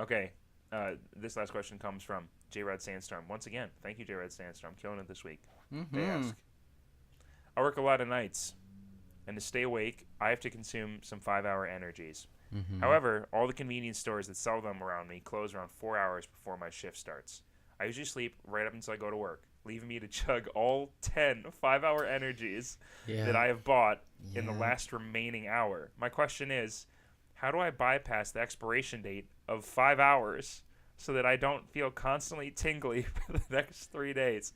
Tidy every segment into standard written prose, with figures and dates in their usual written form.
Okay. This last question comes from J. Red Sandstorm. Once again, thank you, J. Red Sandstorm. Killing it this week. They ask, I work a lot of nights, and to stay awake, I have to consume some 5-hour energies. However, all the convenience stores that sell them around me close around 4 hours before my shift starts. I usually sleep right up until I go to work, leaving me to chug all 10 5-hour energies that I have bought in the last remaining hour. My question is, how do I bypass the expiration date of 5 hours so that I don't feel constantly tingly for the next 3 days?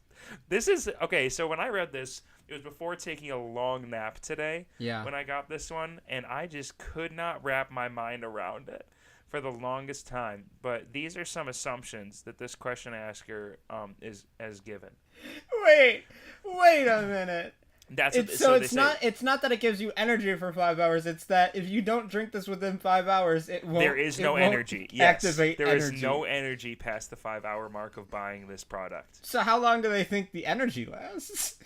This is, okay, so when I read this, it was before taking a long nap today when I got this one, and I just could not wrap my mind around it for the longest time. But these are some assumptions that this question asker has given. Wait a minute. It's not that it gives you energy for 5 hours. It's that if you don't drink this within 5 hours, there is no energy. Activate there energy. is no energy past the 5-hour mark of buying this product. So how long do they think the energy lasts?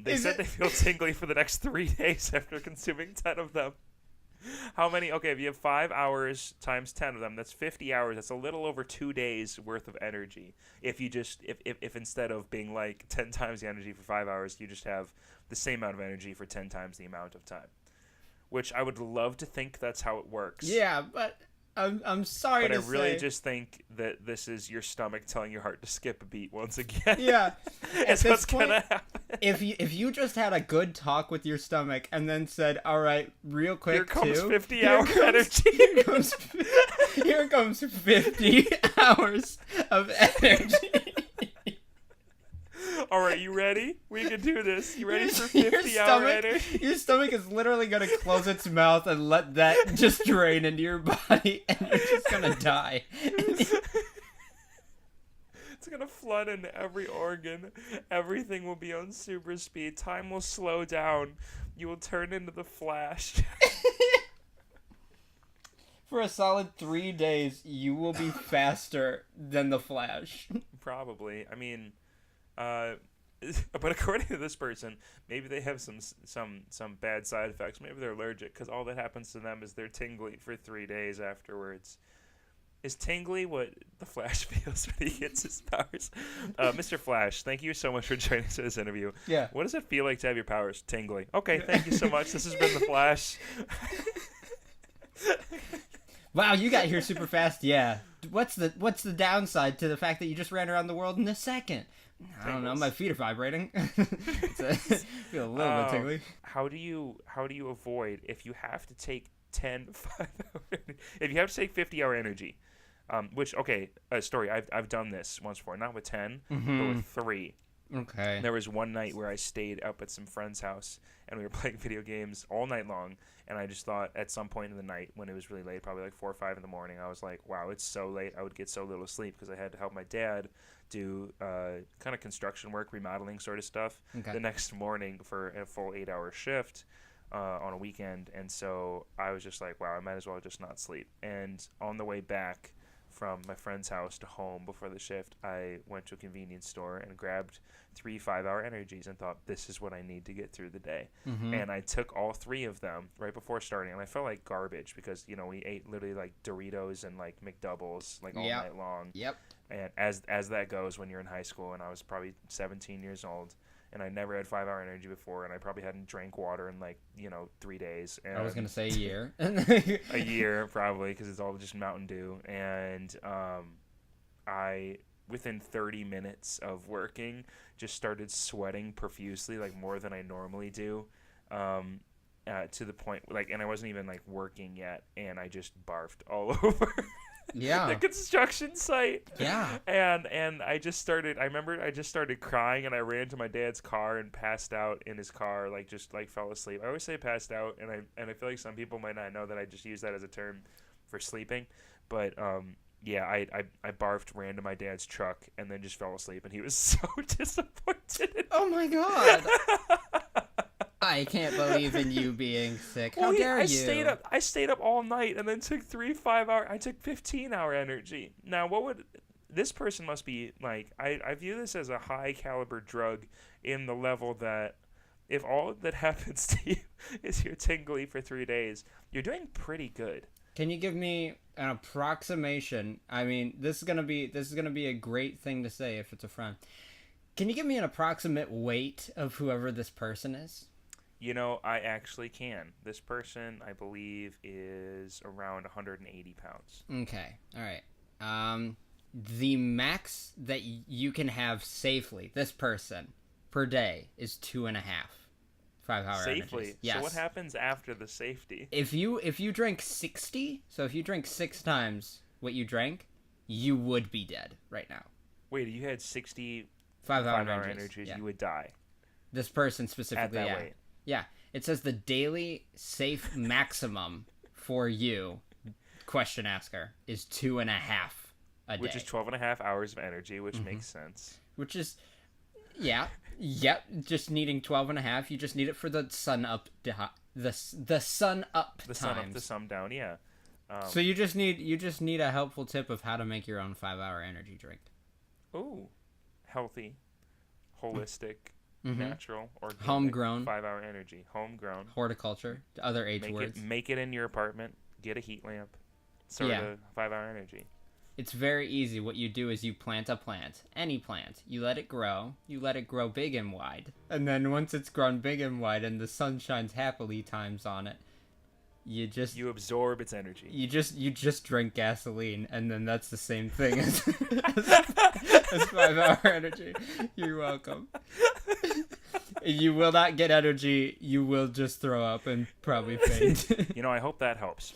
They said they feel tingly for the next 3 days after consuming 10 of them. How many? Okay, if you have 5 hours times 10 of them, that's 50 hours. That's a little over 2 days worth of energy. If instead of being like 10 times the energy for 5 hours, you just have the same amount of energy for 10 times the amount of time. Which I would love to think that's how it works. Yeah, but I'm sorry but to say. But I really just think that this is your stomach telling your heart to skip a beat once again. Yeah. That's what's gonna happen. If you just had a good talk with your stomach and then said, all right, real quick, here comes 50-hour energy. Here comes 50 hours of energy. All right, you ready? We can do this. You ready for 50-hour energy? Your stomach is literally going to close its mouth and let that just drain into your body, and you're just going to die. It's going to flood into every organ. Everything will be on super speed. Time will slow down. You will turn into the Flash. For a solid 3 days, you will be faster than the Flash. Probably. I mean... but according to this person, maybe they have some bad side effects. Maybe they're allergic, because all that happens to them is they're tingly for 3 days afterwards. Is tingly what the Flash feels when he gets his powers? Mr. Flash, thank you so much for joining us in this interview. Yeah. What does it feel like to have your powers? Tingly. Okay, thank you so much. This has been the Flash. Wow, you got here super fast. Yeah. What's the downside to the fact that you just ran around the world in a second? I don't know. My feet are vibrating. Feel a little bit tingly. How do you avoid if you have to take 10 5-hour if you have to take 50-hour energy? Which story. I've done this once before, not with 10, but with 3. Okay. There was one night where I stayed up at some friend's house and we were playing video games all night long, and I just thought at some point in the night when it was really late, probably like 4 or 5 in the morning, I was like, wow, it's so late. I would get so little sleep because I had to help my dad do kind of construction work, remodeling sort of stuff the next morning for a full 8-hour shift on a weekend. And so I was just like, wow, I might as well just not sleep. And on the way back from my friend's house to home before the shift, I went to a convenience store and grabbed 3 5-hour energies and thought, this is what I need to get through the day. And I took all 3 of them right before starting, and I felt like garbage because, you know, we ate literally like Doritos and like McDoubles like all night long. Yep. And as that goes when you're in high school, and I was probably 17 years old, and I never had 5-hour energy before, and I probably hadn't drank water in 3 days. And I was gonna say a year. A year probably, because it's all just Mountain Dew. And I, within 30 minutes of working, just started sweating profusely, like more than I normally do, to the point and I wasn't even working yet, and I just barfed all over. Yeah. The construction site. Yeah. And I remember I just started crying, and I ran to my dad's car and passed out in his car, just fell asleep. I always say passed out, and I feel like some people might not know that I just use that as a term for sleeping. But yeah, I barfed, ran to my dad's truck, and then just fell asleep, and he was so disappointed. Oh my god. I can't believe in you being sick. How dare you? I stayed up all night and then took 3 5-hour. I took 15-hour energy. Now, what would this person must be like? I view this as a high caliber drug in the level that if all that happens to you is you're tingly for 3 days, you're doing pretty good. Can you give me an approximation? I mean, this is gonna be a great thing to say if it's a friend. Can you give me an approximate weight of whoever this person is? You know, I actually can. This person, I believe, is around 180 pounds. Okay. All right. The max that you can have safely, this person, per day is 2.5 5-hour Safely? energies. Yes. So what happens after the safety? If you drank 60, so if you drank 6 times what you drank, you would be dead right now. Wait, if you had 60 5-hour 5-hour energies, yeah. you would die. This person specifically, at that yeah. weight. Yeah. It says the daily safe maximum for you, question asker, is 2.5 a day. Which is 12.5 hours of energy, which makes sense. Which is, yeah, yep. Just needing 12.5. You just need it for the sun up, the sun up The times. sun up, the sun down, yeah. So you just need a helpful tip of how to make your own 5-hour energy drink. Ooh, healthy, holistic, natural, organic, homegrown, 5-hour energy, homegrown, horticulture, other H words. Make it in your apartment. Get a heat lamp. Sort of 5-hour energy. It's very easy. What you do is you plant a plant, any plant. You let it grow. You let it grow big and wide. And then once it's grown big and wide and the sun shines happily times on it, you absorb its energy. You just drink gasoline, and then that's the same thing as 5-hour energy. You're welcome. You will not get energy. You will just throw up and probably faint. You know, I hope that helps.